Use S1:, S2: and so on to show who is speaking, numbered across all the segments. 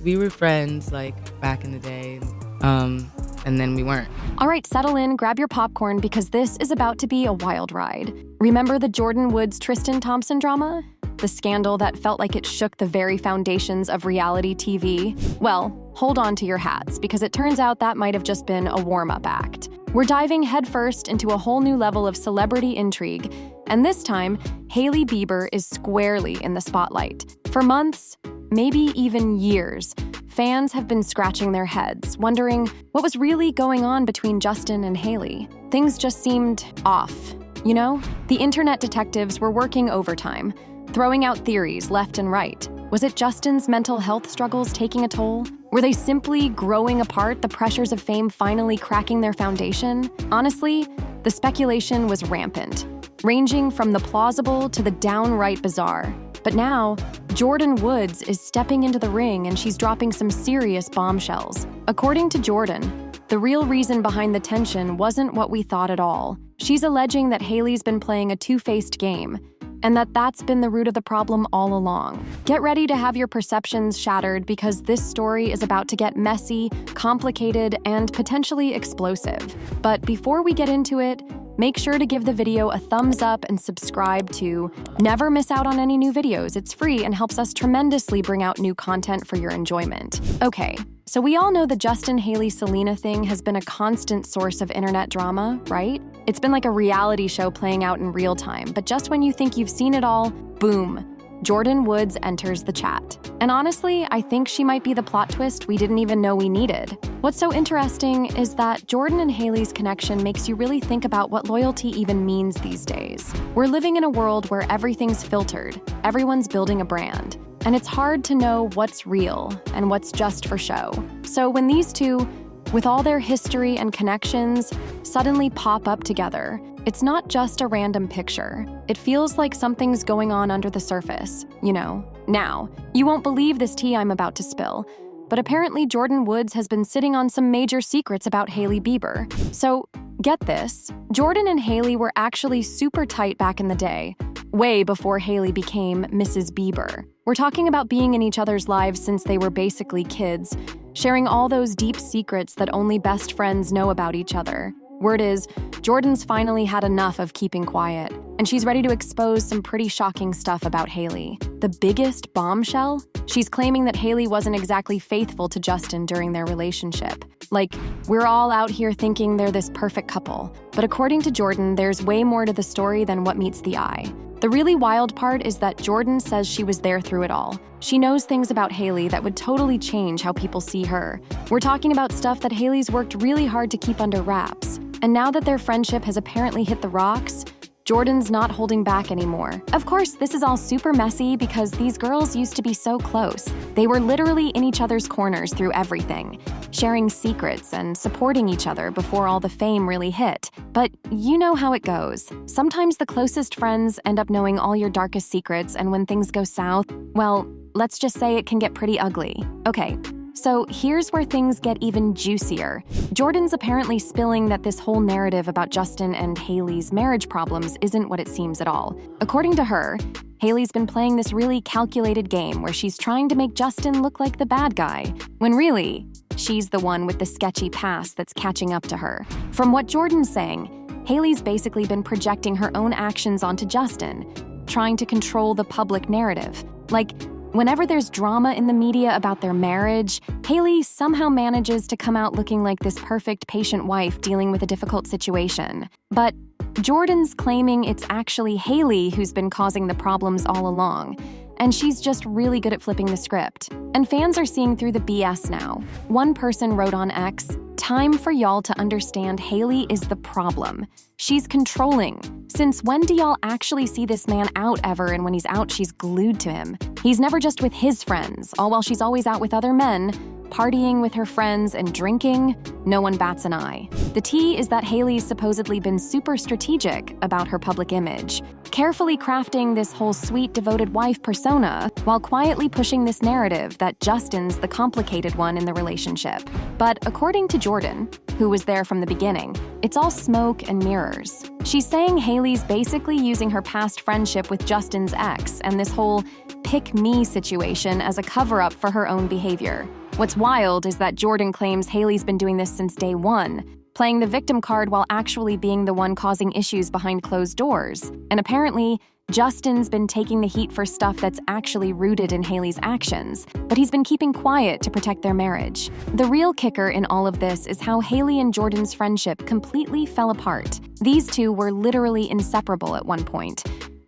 S1: we were friends like back in the day, and then we weren't.
S2: All right, settle in, grab your popcorn, because this is about to be a wild ride. Remember the Jordyn Woods Tristan Thompson drama? The scandal that felt like it shook the very foundations of reality TV? Well, hold on to your hats, because it turns out that might have just been a warm-up act. We're diving headfirst into a whole new level of celebrity intrigue, and this time, Hailey Bieber is squarely in the spotlight. For months, maybe even years, fans have been scratching their heads, wondering what was really going on between Justin and Hailey. Things just seemed off, you know? The internet detectives were working overtime, throwing out theories left and right. Was it Justin's mental health struggles taking a toll? Were they simply growing apart, the pressures of fame finally cracking their foundation? Honestly, the speculation was rampant, ranging from the plausible to the downright bizarre. But now, Jordyn Woods is stepping into the ring and she's dropping some serious bombshells. According to Jordyn, the real reason behind the tension wasn't what we thought at all. She's alleging that Hailey's been playing a two-faced game, and that's been the root of the problem all along. Get ready to have your perceptions shattered, because this story is about to get messy, complicated, and potentially explosive. But before we get into it, make sure to give the video a thumbs up and subscribe to never miss out on any new videos. It's free and helps us tremendously bring out new content for your enjoyment. Okay, so we all know the Justin-Hailey-Selena thing has been a constant source of internet drama, right? It's been like a reality show playing out in real time, but just when you think you've seen it all, boom, Jordyn Woods enters the chat. And honestly, I think she might be the plot twist we didn't even know we needed. What's so interesting is that Jordyn and Hailey's connection makes you really think about what loyalty even means these days. We're living in a world where everything's filtered, everyone's building a brand, and it's hard to know what's real and what's just for show. So when these two, with all their history and connections, suddenly pop up together, it's not just a random picture. It feels like something's going on under the surface, you know. Now, you won't believe this tea I'm about to spill, but apparently Jordyn Woods has been sitting on some major secrets about Hailey Bieber. So, get this, Jordyn and Hailey were actually super tight back in the day, way before Hailey became Mrs. Bieber. We're talking about being in each other's lives since they were basically kids, sharing all those deep secrets that only best friends know about each other. Word is, Jordyn's finally had enough of keeping quiet, and she's ready to expose some pretty shocking stuff about Hailey. The biggest bombshell? She's claiming that Hailey wasn't exactly faithful to Justin during their relationship. Like, we're all out here thinking they're this perfect couple, but according to Jordyn, there's way more to the story than what meets the eye. The really wild part is that Jordyn says she was there through it all. She knows things about Hailey that would totally change how people see her. We're talking about stuff that Hailey's worked really hard to keep under wraps. And now that their friendship has apparently hit the rocks, Jordyn's not holding back anymore. Of course, this is all super messy because these girls used to be so close. They were literally in each other's corners through everything, sharing secrets and supporting each other before all the fame really hit. But you know how it goes. Sometimes the closest friends end up knowing all your darkest secrets, and when things go south, well, let's just say it can get pretty ugly. Okay, so here's where things get even juicier. Jordyn's apparently spilling that this whole narrative about Justin and Hailey's marriage problems isn't what it seems at all. According to her, Hailey's been playing this really calculated game where she's trying to make Justin look like the bad guy, when really, she's the one with the sketchy past that's catching up to her. From what Jordyn's saying, Hailey's basically been projecting her own actions onto Justin, trying to control the public narrative. Like, whenever there's drama in the media about their marriage, Hailey somehow manages to come out looking like this perfect, patient wife dealing with a difficult situation. But Jordyn's claiming it's actually Hailey who's been causing the problems all along, and she's just really good at flipping the script. And fans are seeing through the BS now. One person wrote on X, "Time for y'all to understand Hailey is the problem. She's controlling. Since when do y'all actually see this man out ever, and when he's out, she's glued to him? He's never just with his friends, all while she's always out with other men, partying with her friends and drinking, no one bats an eye. The tea is that Hailey's supposedly been super strategic about her public image, carefully crafting this whole sweet, devoted wife persona while quietly pushing this narrative that Justin's the complicated one in the relationship. But according to Jordyn, who was there from the beginning, it's all smoke and mirrors. She's saying Hailey's basically using her past friendship with Justin's ex and this whole pick-me situation as a cover-up for her own behavior. What's wild is that Jordyn claims Hailey's been doing this since day one, playing the victim card while actually being the one causing issues behind closed doors. And apparently, Justin's been taking the heat for stuff that's actually rooted in Hailey's actions, but he's been keeping quiet to protect their marriage. The real kicker in all of this is how Hailey and Jordyn's friendship completely fell apart. These two were literally inseparable at one point.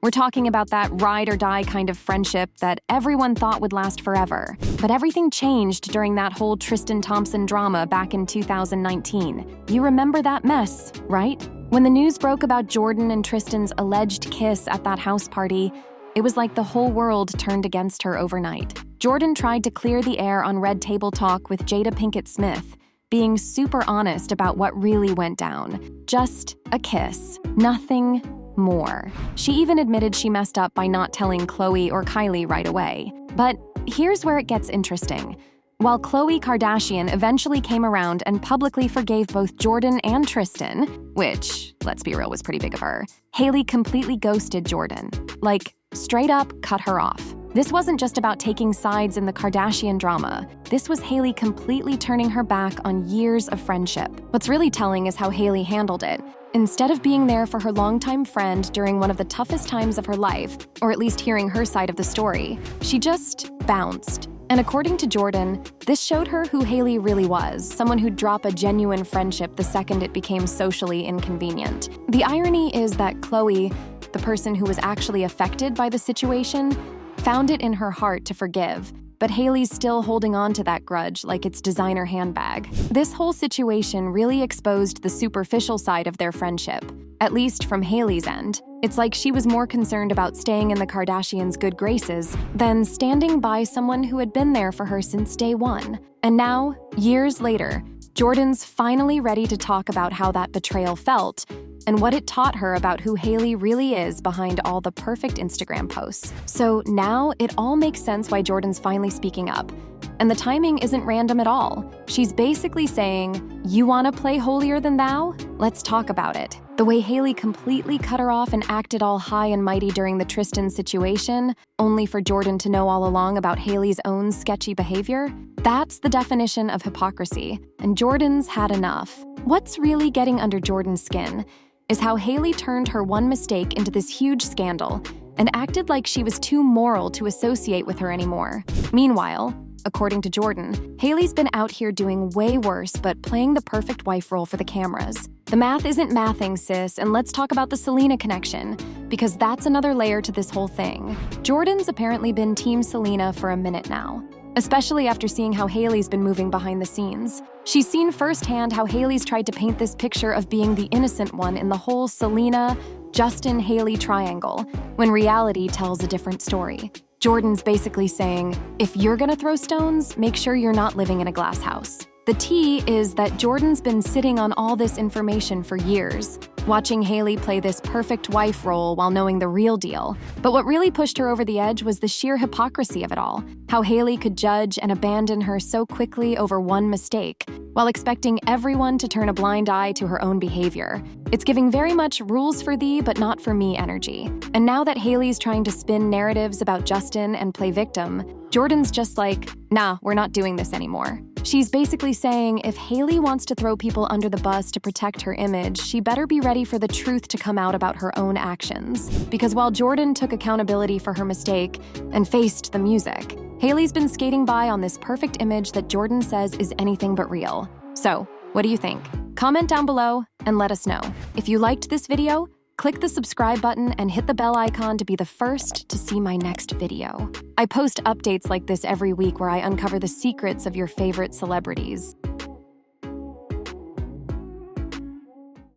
S2: We're talking about that ride-or-die kind of friendship that everyone thought would last forever. But everything changed during that whole Tristan Thompson drama back in 2019. You remember that mess, right? When the news broke about Jordyn and Tristan's alleged kiss at that house party, it was like the whole world turned against her overnight. Jordyn tried to clear the air on Red Table Talk with Jada Pinkett Smith, being super honest about what really went down. Just a kiss, nothing more. She even admitted she messed up by not telling Khloe or Kylie right away. But here's where it gets interesting. While Khloe Kardashian eventually came around and publicly forgave both Jordyn and Tristan, which, let's be real, was pretty big of her, Hailey completely ghosted Jordyn. Like, straight up cut her off. This wasn't just about taking sides in the Kardashian drama. This was Hailey completely turning her back on years of friendship. What's really telling is how Hailey handled it. Instead of being there for her longtime friend during one of the toughest times of her life, or at least hearing her side of the story, she just bounced. And according to Jordyn, this showed her who Hailey really was, someone who'd drop a genuine friendship the second it became socially inconvenient. The irony is that Khloe, the person who was actually affected by the situation, found it in her heart to forgive, but Hailey's still holding on to that grudge like it's designer handbag. This whole situation really exposed the superficial side of their friendship, at least from Hailey's end. It's like she was more concerned about staying in the Kardashians' good graces than standing by someone who had been there for her since day one. And now, years later, Jordyn's finally ready to talk about how that betrayal felt and what it taught her about who Hailey really is behind all the perfect Instagram posts. So now it all makes sense why Jordyn's finally speaking up. And the timing isn't random at all. She's basically saying, you wanna play holier than thou? Let's talk about it. The way Hailey completely cut her off and acted all high and mighty during the Tristan situation, only for Jordyn to know all along about Hailey's own sketchy behavior, that's the definition of hypocrisy, and Jordyn's had enough. What's really getting under Jordyn's skin is how Hailey turned her one mistake into this huge scandal and acted like she was too moral to associate with her anymore. Meanwhile, according to Jordyn, Hailey's been out here doing way worse but playing the perfect wife role for the cameras. The math isn't mathing, sis, and let's talk about the Selena connection, because that's another layer to this whole thing. Jordyn's apparently been Team Selena for a minute now, especially after seeing how Hailey's been moving behind the scenes. She's seen firsthand how Hailey's tried to paint this picture of being the innocent one in the whole Selena, Justin, Hailey triangle, when reality tells a different story. Jordyn's basically saying, if you're gonna throw stones, make sure you're not living in a glass house. The tea is that Jordyn's been sitting on all this information for years, watching Hailey play this perfect wife role while knowing the real deal. But what really pushed her over the edge was the sheer hypocrisy of it all, how Hailey could judge and abandon her so quickly over one mistake, while expecting everyone to turn a blind eye to her own behavior. It's giving very much rules for thee, but not for me energy. And now that Hailey's trying to spin narratives about Justin and play victim, Jordyn's just like, nah, we're not doing this anymore. She's basically saying if Hailey wants to throw people under the bus to protect her image, she better be ready for the truth to come out about her own actions. Because while Jordyn took accountability for her mistake and faced the music, Hailey's been skating by on this perfect image that Jordyn says is anything but real. So, what do you think? Comment down below and let us know. If you liked this video, click the subscribe button and hit the bell icon to be the first to see my next video. I post updates like this every week where I uncover the secrets of your favorite celebrities.